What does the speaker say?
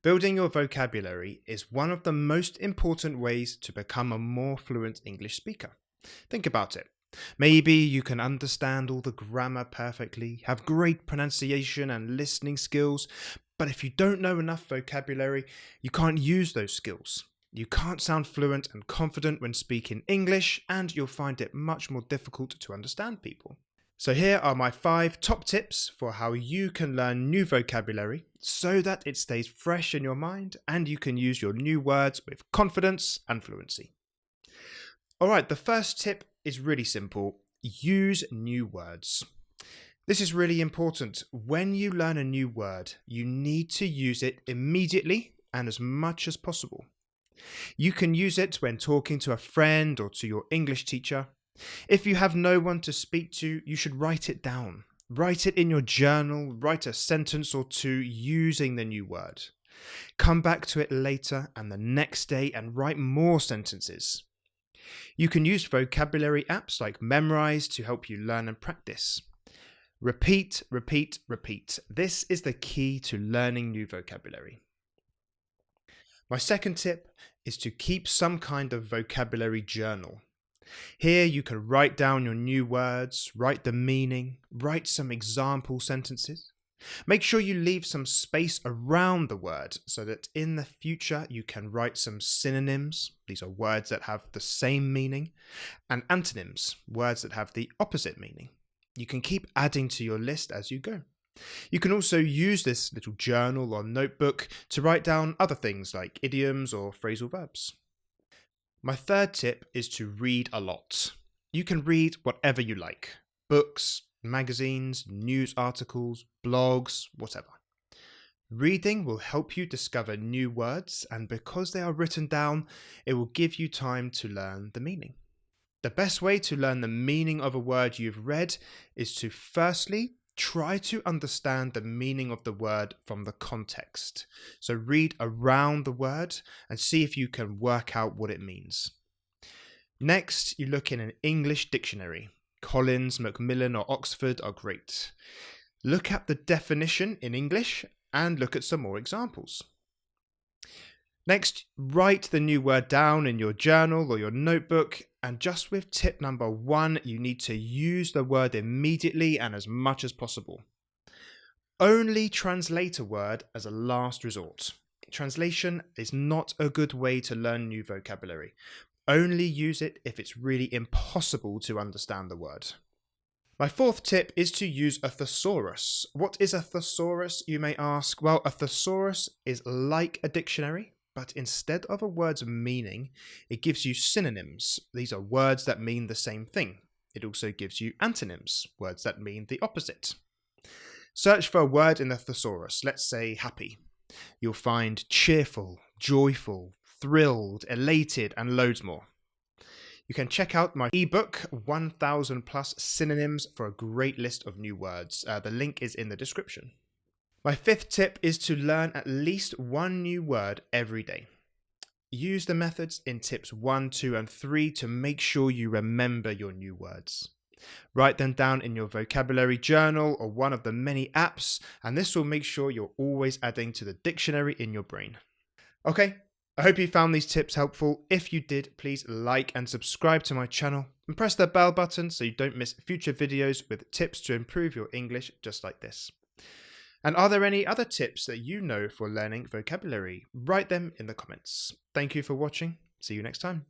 Building your vocabulary is one of the most important ways to become a more fluent English speaker. Think about it. Maybe you can understand all the grammar perfectly, have great pronunciation and listening skills, but if you don't know enough vocabulary, you can't use those skills. You can't sound fluent and confident when speaking English, and you'll find it much more difficult to understand people. So here are my 5 top tips for how you can learn new vocabulary so that it stays fresh in your mind and you can use your new words with confidence and fluency. Alright, the first tip is really simple. Use new words. This is really important. When you learn a new word, you need to use it immediately and as much as possible. You can use it when talking to a friend or to your English teacher. If you have no one to speak to, you should write it down. Write it in your journal, write a sentence or two using the new word. Come back to it later and the next day and write more sentences. You can use vocabulary apps like Memrise to help you learn and practice. Repeat, repeat, repeat. This is the key to learning new vocabulary. My second tip is to keep some kind of vocabulary journal. Here you can write down your new words, write the meaning, write some example sentences. Make sure you leave some space around the word so that in the future you can write some synonyms. These are words that have the same meaning, and antonyms, words that have the opposite meaning. You can keep adding to your list as you go. You can also use this little journal or notebook to write down other things like idioms or phrasal verbs. My third tip is to read a lot. You can read whatever you like. Books, magazines, news articles, blogs, whatever. Reading will help you discover new words, and because they are written down, it will give you time to learn the meaning. The best way to learn the meaning of a word you've read is to firstly try to understand the meaning of the word from the context. So read around the word and see if you can work out what it means. Next, you look in an English dictionary. Collins, Macmillan or Oxford are great. Look at the definition in English and look at some more examples. Next, write the new word down in your journal or your notebook, and just with tip number 1, you need to use the word immediately and as much as possible. Only translate a word as a last resort. Translation is not a good way to learn new vocabulary. Only use it if it's really impossible to understand the word. My fourth tip is to use a thesaurus. What is a thesaurus, you may ask? Well, a thesaurus is like a dictionary, but instead of a word's meaning, it gives you synonyms. These are words that mean the same thing. It also gives you antonyms, words that mean the opposite. Search for a word in the thesaurus, let's say happy. You'll find cheerful, joyful, thrilled, elated, and loads more. You can check out my ebook, 1000 plus synonyms, for a great list of new words. The link is in the description. My fifth tip is to learn at least one new word every day. Use the methods in tips 1, 2, and 3 to make sure you remember your new words. Write them down in your vocabulary journal or one of the many apps, and this will make sure you're always adding to the dictionary in your brain. Okay, I hope you found these tips helpful. If you did, please like and subscribe to my channel and press the bell button so you don't miss future videos with tips to improve your English just like this. And are there any other tips that you know for learning vocabulary? Write them in the comments. Thank you for watching. See you next time.